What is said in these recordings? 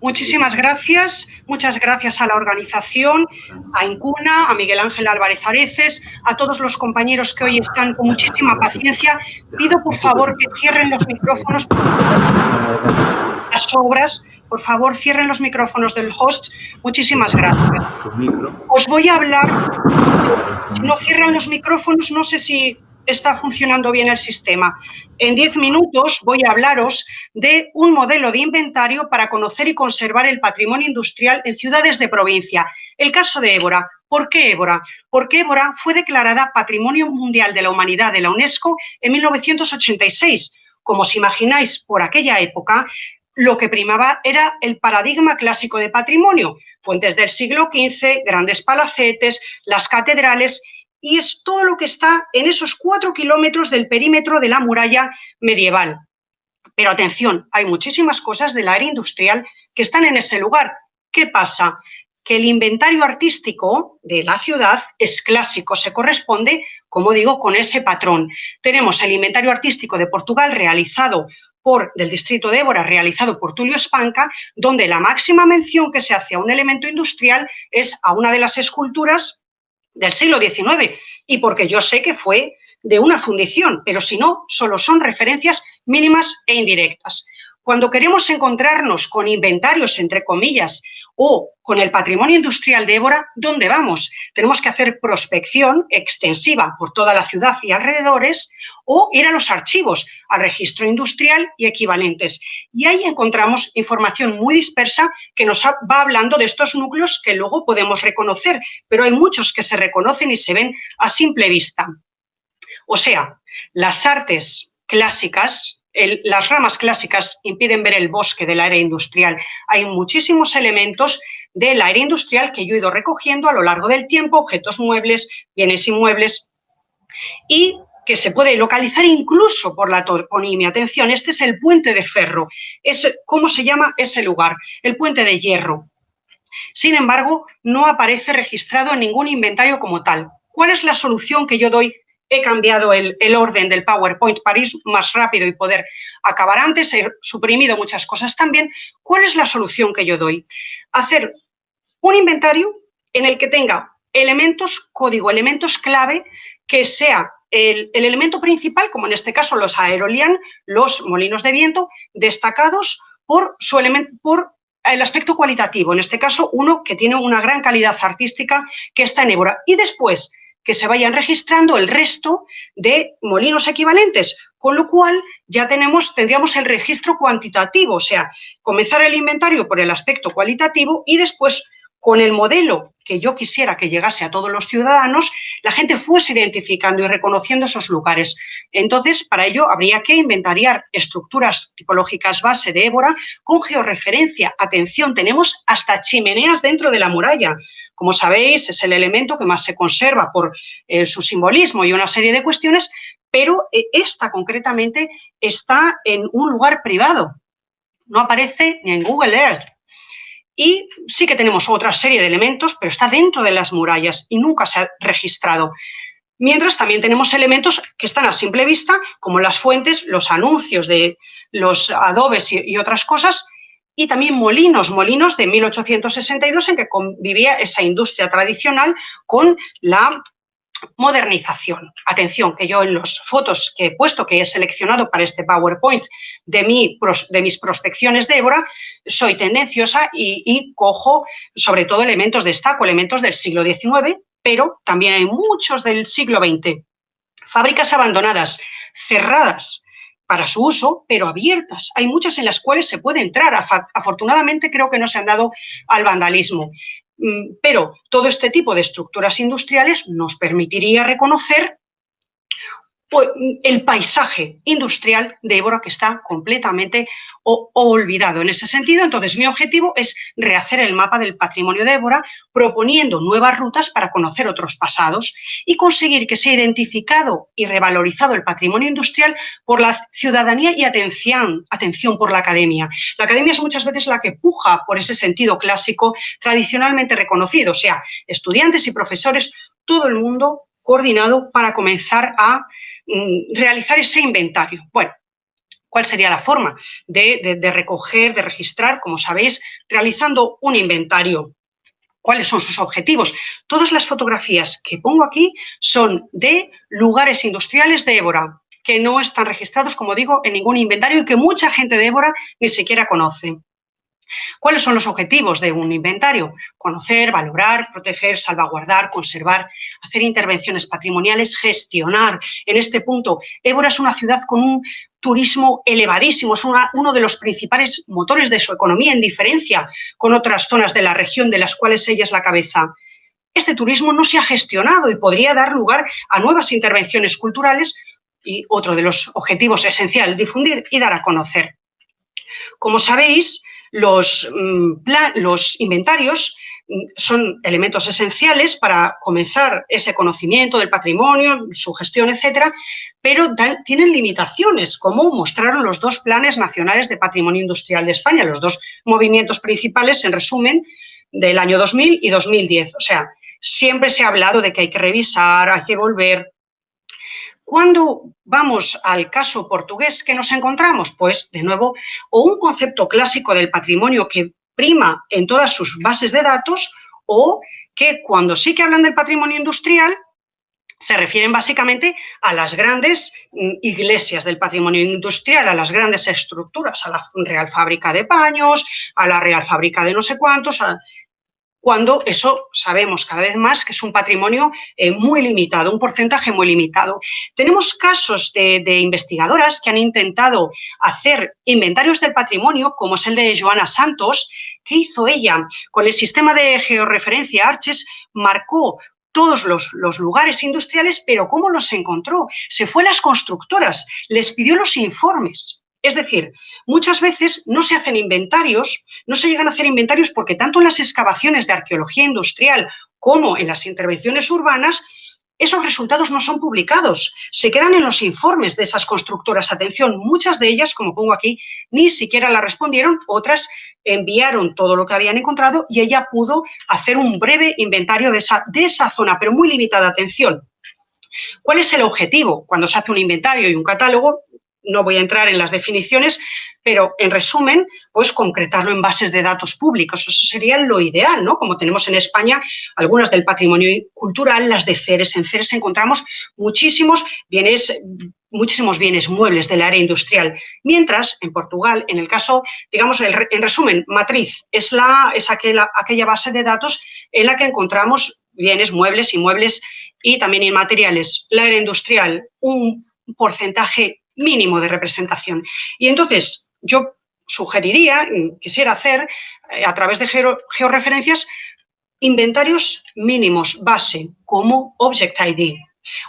Muchísimas gracias, muchas gracias a la organización, a Incuna, a Miguel Ángel Álvarez Areces, a todos los compañeros que hoy están con muchísima paciencia. Pido por favor que cierren los micrófonos. Las obras, por favor, cierren los micrófonos del host. Muchísimas gracias. Os voy a hablar, si no cierran los micrófonos, no sé si está funcionando bien el sistema. En 10 minutos voy a hablaros de un modelo de inventario para conocer y conservar el patrimonio industrial en ciudades de provincia. El caso de Évora. ¿Por qué Évora? Porque Évora fue declarada Patrimonio Mundial de la Humanidad de la UNESCO en 1986. Como os imagináis, por aquella época, lo que primaba era el paradigma clásico de patrimonio, fuentes del siglo XV, grandes palacetes, las catedrales, y es todo lo que está en esos 4 kilómetros del perímetro de la muralla medieval. Pero atención, hay muchísimas cosas del área industrial que están en ese lugar. ¿Qué pasa? Que el inventario artístico de la ciudad es clásico, se corresponde, como digo, con ese patrón. Tenemos el inventario artístico de Portugal del distrito de Évora, realizado por Tulio Espanca, donde la máxima mención que se hace a un elemento industrial es a una de las esculturas del siglo XIX, y porque yo sé que fue de una fundición, pero si no, solo son referencias mínimas e indirectas. Cuando queremos encontrarnos con inventarios, entre comillas, o con el patrimonio industrial de Évora, ¿dónde vamos? Tenemos que hacer prospección extensiva por toda la ciudad y alrededores, o ir a los archivos, al registro industrial y equivalentes. Y ahí encontramos información muy dispersa que nos va hablando de estos núcleos que luego podemos reconocer, pero hay muchos que se reconocen y se ven a simple vista. O sea, las artes clásicas, las ramas clásicas impiden ver el bosque del área industrial. Hay muchísimos elementos del área industrial que yo he ido recogiendo a lo largo del tiempo, objetos muebles, bienes inmuebles, y que se puede localizar incluso por la toponimia. Atención, este es el puente de Ferro. ¿Cómo se llama ese lugar? El puente de Hierro. Sin embargo, no aparece registrado en ningún inventario como tal. ¿Cuál es la solución que yo doy? He cambiado el orden del PowerPoint para ir más rápido y poder acabar antes. He suprimido muchas cosas también. ¿Cuál es la solución que yo doy? Hacer un inventario en el que tenga elementos código, elementos clave, que sea el elemento principal, como en este caso los aerolian, los molinos de viento, destacados por su elemento, por el aspecto cualitativo. En este caso, uno que tiene una gran calidad artística, que está en Évora. Y después, que se vayan registrando el resto de molinos equivalentes, con lo cual ya tendríamos el registro cuantitativo, o sea, comenzar el inventario por el aspecto cualitativo y después, con el modelo que yo quisiera que llegase a todos los ciudadanos, la gente fuese identificando y reconociendo esos lugares. Entonces, para ello habría que inventariar estructuras tipológicas base de Évora con georreferencia. Atención, tenemos hasta chimeneas dentro de la muralla. Como sabéis, es el elemento que más se conserva por su simbolismo y una serie de cuestiones, pero esta concretamente está en un lugar privado. No aparece ni en Google Earth. Y sí que tenemos otra serie de elementos, pero está dentro de las murallas y nunca se ha registrado. Mientras también tenemos elementos que están a simple vista, como las fuentes, los anuncios de los adobes y otras cosas, y también molinos de 1862 en que convivía esa industria tradicional con la modernización. Atención, que yo en las fotos que he puesto, que he seleccionado para este PowerPoint de mis prospecciones de Évora, soy tendenciosa y cojo sobre todo destaco elementos del siglo XIX, pero también hay muchos del siglo XX. Fábricas abandonadas, cerradas para su uso, pero abiertas. Hay muchas en las cuales se puede entrar. Afortunadamente creo que no se han dado al vandalismo. Pero todo este tipo de estructuras industriales nos permitiría reconocer el paisaje industrial de Évora, que está completamente olvidado en ese sentido. Entonces, mi objetivo es rehacer el mapa del patrimonio de Évora, proponiendo nuevas rutas para conocer otros pasados y conseguir que sea identificado y revalorizado el patrimonio industrial por la ciudadanía y atención por la academia. La academia es muchas veces la que puja por ese sentido clásico tradicionalmente reconocido, o sea, estudiantes y profesores, todo el mundo coordinado para comenzar a realizar ese inventario. Bueno, ¿Cuál sería la forma de recoger, de registrar? Como sabéis, realizando un inventario. ¿Cuáles son sus objetivos? Todas las fotografías que pongo aquí son de lugares industriales de Évora, que no están registrados, como digo, en ningún inventario y que mucha gente de Évora ni siquiera conoce. ¿Cuáles son los objetivos de un inventario? Conocer, valorar, proteger, salvaguardar, conservar, hacer intervenciones patrimoniales, gestionar. En este punto, Évora es una ciudad con un turismo elevadísimo, es uno de los principales motores de su economía, en diferencia con otras zonas de la región de las cuales ella es la cabeza. Este turismo no se ha gestionado y podría dar lugar a nuevas intervenciones culturales y otro de los objetivos esencial, difundir y dar a conocer. Como sabéis, los inventarios son elementos esenciales para comenzar ese conocimiento del patrimonio, su gestión, etcétera, pero tienen limitaciones, como mostraron los dos planes nacionales de patrimonio industrial de España, los dos movimientos principales, en resumen, del año 2000 y 2010. O sea, siempre se ha hablado de que hay que revisar, hay que volver. Cuando vamos al caso portugués, ¿qué nos encontramos? Pues, de nuevo, o un concepto clásico del patrimonio que prima en todas sus bases de datos, o que cuando sí que hablan del patrimonio industrial, se refieren básicamente a las grandes iglesias del patrimonio industrial, a las grandes estructuras, a la Real Fábrica de Paños, a la Real Fábrica de no sé cuántos, cuando eso sabemos cada vez más que es un patrimonio muy limitado, un porcentaje muy limitado. Tenemos casos de investigadoras que han intentado hacer inventarios del patrimonio, como es el de Joana Santos. ¿Qué hizo ella? Con el sistema de georreferencia ARCHES marcó todos los lugares industriales, pero ¿cómo los encontró? Se fue a las constructoras, les pidió los informes. Es decir, muchas veces no se hacen inventarios, no se llegan a hacer inventarios porque tanto en las excavaciones de arqueología industrial como en las intervenciones urbanas, esos resultados no son publicados, se quedan en los informes de esas constructoras. Atención, muchas de ellas, como pongo aquí, ni siquiera la respondieron, otras enviaron todo lo que habían encontrado y ella pudo hacer un breve inventario de esa zona, pero muy limitada. Atención, ¿cuál es el objetivo cuando se hace un inventario y un catálogo? No voy a entrar en las definiciones, pero en resumen, pues concretarlo en bases de datos públicos. Eso sería lo ideal, ¿no? Como tenemos en España algunas del patrimonio cultural, las de Ceres. En Ceres encontramos muchísimos bienes muebles del área industrial. Mientras, en Portugal, en el caso, digamos, en resumen, Matriz es aquella base de datos en la que encontramos bienes muebles, inmuebles y también inmateriales. La área industrial, un porcentaje mínimo de representación. Y entonces yo sugeriría, quisiera hacer a través de georreferencias inventarios mínimos base como Object ID.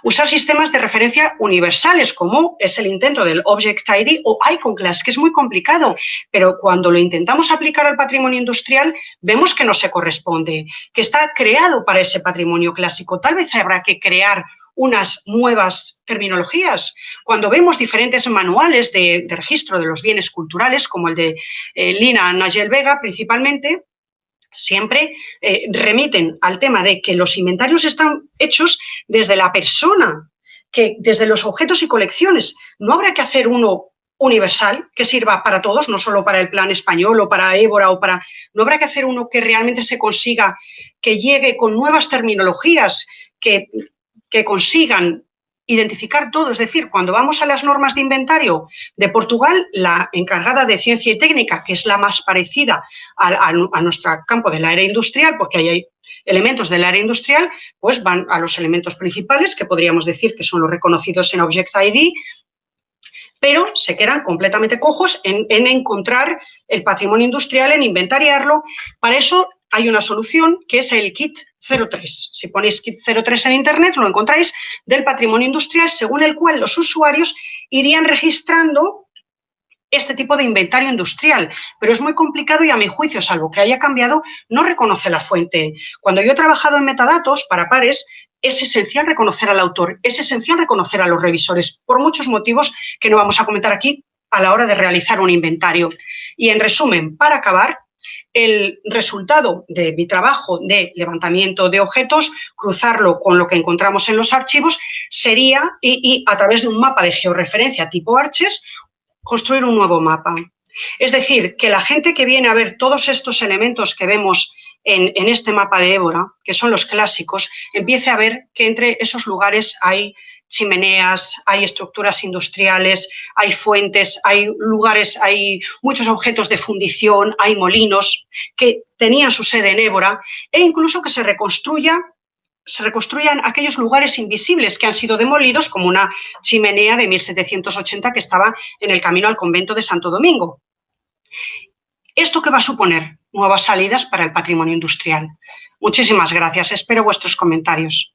Usar sistemas de referencia universales como es el intento del Object ID o Iconclast, que es muy complicado, pero cuando lo intentamos aplicar al patrimonio industrial vemos que no se corresponde, que está creado para ese patrimonio clásico. Tal vez habrá que crear unas nuevas terminologías. Cuando vemos diferentes manuales de registro de los bienes culturales, como el de Lina Nagel Vega principalmente, siempre remiten al tema de que los inventarios están hechos desde la persona, que desde los objetos y colecciones. No habrá que hacer uno universal que sirva para todos, no solo para el plan español o para Évora no habrá que hacer uno que realmente se consiga, que llegue con nuevas terminologías, que consigan identificar todo. Es decir, cuando vamos a las normas de inventario de Portugal, la encargada de ciencia y técnica, que es la más parecida a nuestro campo del área industrial, porque ahí hay elementos del área industrial, pues van a los elementos principales, que podríamos decir que son los reconocidos en Object ID, pero se quedan completamente cojos en encontrar el patrimonio industrial, en inventariarlo. Para eso hay una solución que es el Kit 03. Si ponéis Kit 03 en Internet, lo encontráis, del patrimonio industrial, según el cual los usuarios irían registrando este tipo de inventario industrial. Pero es muy complicado y, a mi juicio, salvo que haya cambiado, no reconoce la fuente. Cuando yo he trabajado en metadatos para pares, es esencial reconocer al autor, es esencial reconocer a los revisores, por muchos motivos que no vamos a comentar aquí a la hora de realizar un inventario. Y, en resumen, para acabar, el resultado de mi trabajo de levantamiento de objetos, cruzarlo con lo que encontramos en los archivos, sería, y a través de un mapa de georreferencia tipo ARCHES, construir un nuevo mapa. Es decir, que la gente que viene a ver todos estos elementos que vemos en este mapa de Évora, que son los clásicos, empiece a ver que entre esos lugares hay chimeneas, hay estructuras industriales, hay fuentes, hay lugares, hay muchos objetos de fundición, hay molinos que tenían su sede en Évora e incluso que se reconstruyan aquellos lugares invisibles que han sido demolidos, como una chimenea de 1780 que estaba en el camino al convento de Santo Domingo. ¿Esto qué va a suponer? Nuevas salidas para el patrimonio industrial. Muchísimas gracias. Espero vuestros comentarios.